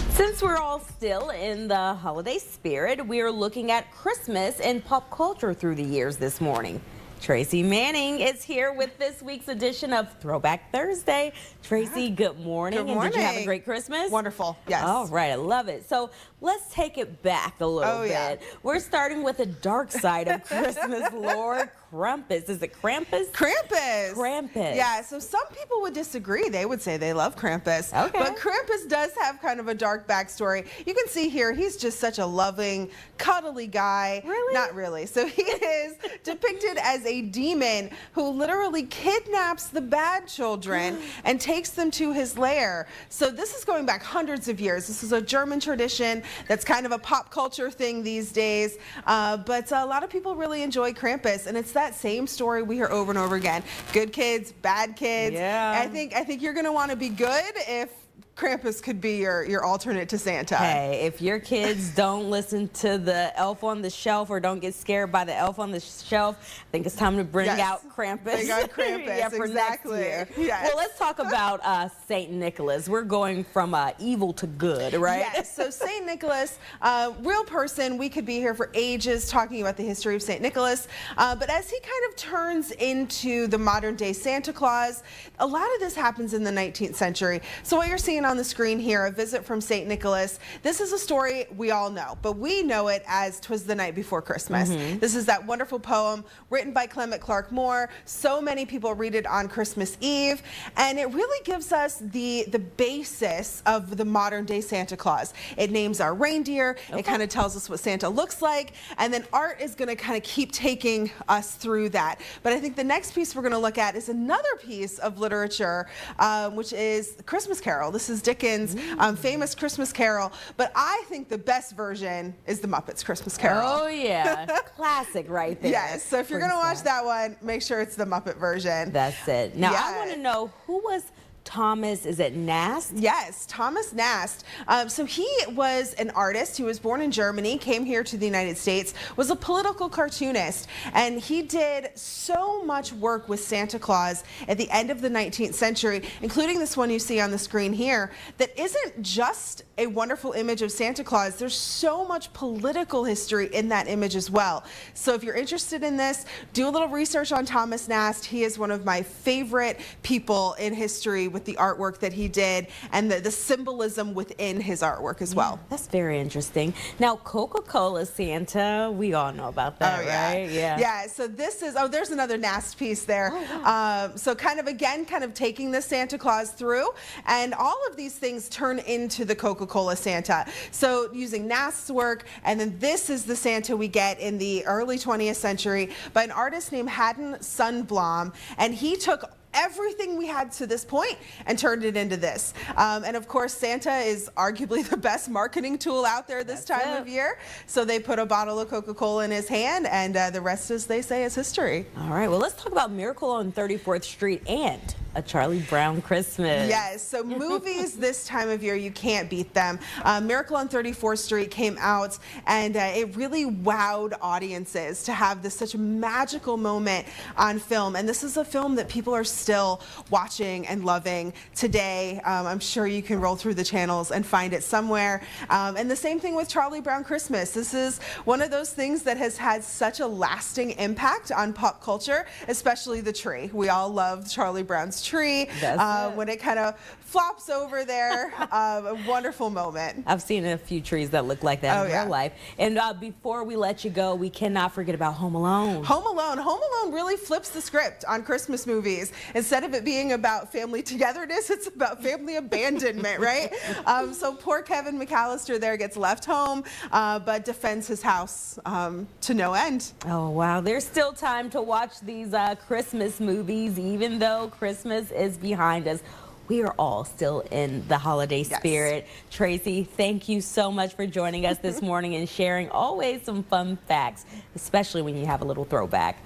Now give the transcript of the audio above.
Since we're all still in the holiday spirit, we are looking at Christmas and pop culture through the years this morning. Tracy Manning is here with this week's edition of Throwback Thursday. Tracy, good morning. Good morning. And did you have a great Christmas? Wonderful, yes. All right, I love it. So let's take it back a little bit. Yeah. We're starting with the dark side of Christmas, Lord Krampus. Is it Krampus? Krampus. Krampus. Yeah, so some people would disagree. They would say they love Krampus. Okay. But Krampus does have kind of a dark backstory. You can see here, he's just such a loving, cuddly guy. Really? Not really. So he is depicted as a demon who literally kidnaps the bad children and takes them to his lair. So this is going back hundreds of years. This is a German tradition that's kind of a pop culture thing these days. But a lot of people really enjoy Krampus, and it's that same story we hear over and over again. Good kids, bad kids. Yeah. I think you're going to want to be good if Krampus could be your alternate to Santa. Hey, if your kids don't listen to the elf on the shelf or don't get scared by the elf on the shelf, I think it's time to bring out Krampus. Bring out Krampus, yeah, for exactly. next year. Yes. Well, let's talk about St. Nicholas. We're going from evil to good, right? Yes, so St. Nicholas, real person, we could be here for ages talking about the history of St. Nicholas, but as he kind of turns into the modern day Santa Claus, a lot of this happens in the 19th century. So what you're seeing on the screen here, a visit from St. Nicholas. This is a story we all know, but we know it as 'Twas the Night Before Christmas. This is that wonderful poem written by Clement Clark Moore. So many people read it on Christmas Eve, and it really gives us the basis of the modern day Santa Claus. It names our reindeer. Okay. It kind of tells us what Santa looks like, and then art is going to kind of keep taking us through that. But I think the next piece we're going to look at is another piece of literature, which is Christmas Carol. This is Dickens' famous Christmas Carol, but I think the best version is the Muppets Christmas Carol. Oh yeah, classic right there. Yes, so if you're going to watch that one, make sure it's the Muppet version. That's it. Now I want to know, who was Thomas, is it Nast? Yes, Thomas Nast. So he was an artist. He was born in Germany, came here to the United States, was a political cartoonist, and he did so much work with Santa Claus at the end of the 19th century, including this one you see on the screen here, that isn't just a wonderful image of Santa Claus. There's so much political history in that image as well. So if you're interested in this, do a little research on Thomas Nast. He is one of my favorite people in history with the artwork that he did and the symbolism within his artwork as well. That's very interesting. Now, Coca-Cola Santa, we all know about that, right? Yeah. Yeah, so this is, there's another Nast piece there. Oh, wow. So kind of, again, kind of taking the Santa Claus through, and all of these things turn into the Coca-Cola Santa. So using Nast's work, and then this is the Santa we get in the early 20th century by an artist named Haddon Sundblom, and he took everything we had to this point and turned it into this. And of course, Santa is arguably the best marketing tool out there this time of year. So they put a bottle of Coca-Cola in his hand, and the rest, as they say, is history. All right, well, let's talk about Miracle on 34th Street and A Charlie Brown Christmas. Yes, so movies this time of year, you can't beat them. Miracle on 34th Street came out, and it really wowed audiences to have this such a magical moment on film. And this is a film that people are still watching and loving today. I'm sure you can roll through the channels and find it somewhere. And the same thing with Charlie Brown Christmas. This is one of those things that has had such a lasting impact on pop culture, especially the tree. We all loved Charlie Brown's tree when it kind of flops over there. A wonderful moment. I've seen a few trees that look like that in real life. And before we let you go, we cannot forget about Home Alone. Home Alone. Home Alone really flips the script on Christmas movies. Instead of it being about family togetherness, it's about family abandonment, right? So poor Kevin McAllister there gets left home, but defends his house to no end. Oh, wow. There's still time to watch these Christmas movies, even though Christmas is behind us. We are all still in the holiday spirit. Tracy, thank you so much for joining us this morning and sharing always some fun facts, especially when you have a little throwback.